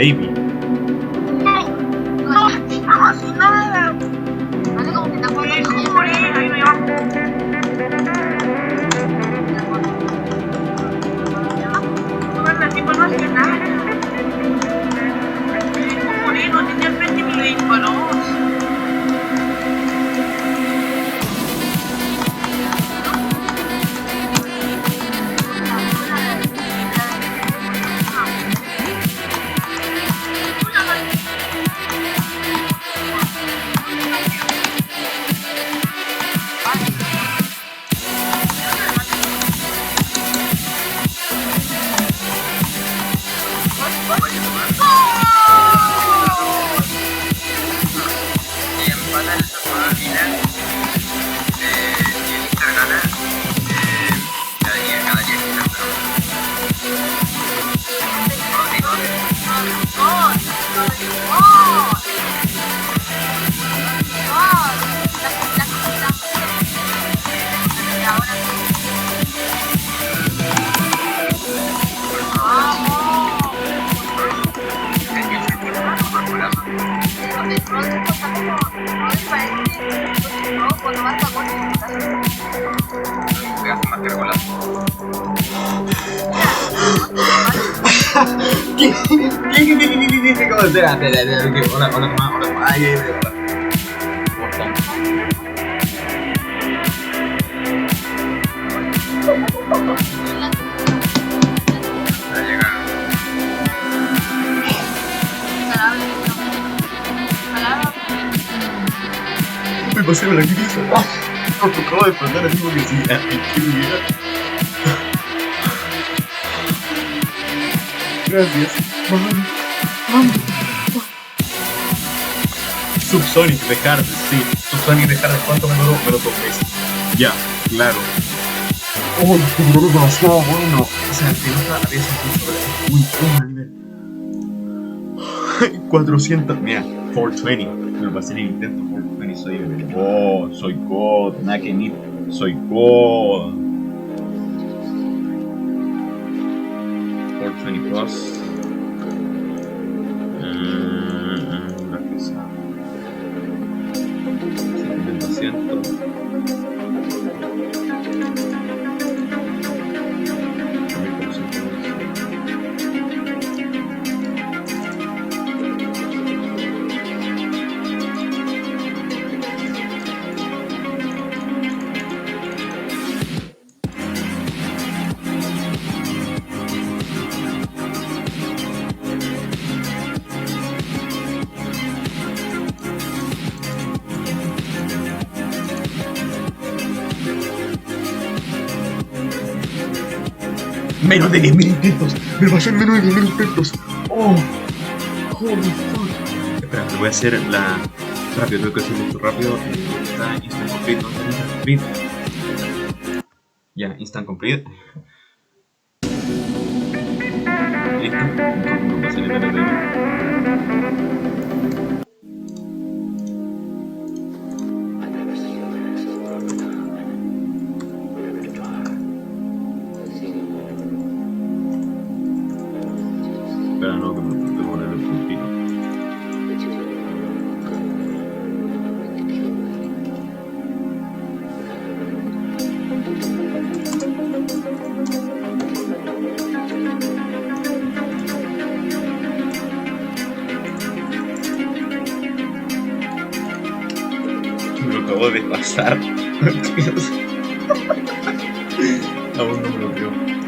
baby. No hace nada. Parece como que está jugando con morir, ahí me va. No, el tipo no hace nada. Morir, no tenía frente ni le disparó. Me pasé la crisis. Me tocaba despertar al mismo que sí. Gracias. Subsonic de Hard, sí. Subsonic de Hard, ¿cuánto me duró? Me lo toqué. Ya, claro. Oh, este video es demasiado bueno. O sea, que no había sentido sobre muy nivel. 400. Mira, 420. Me lo pasé en el intento 420. Soy God. Nada que ni. Soy God. 420 plus. Menos de 10.000 intentos. Me pasé en menos de 10.000 intentos. Oh, holy fuck. Espera, te voy a hacer la rápido. Tengo que hacer esto rápido. Está instant complete. No está instant complete. Ya, instant complete. Listo. Entonces no pasé en el menos. Espera, no, que me tengo que poner el puntito. Me lo acabo de pasar. Aún no me lo creo.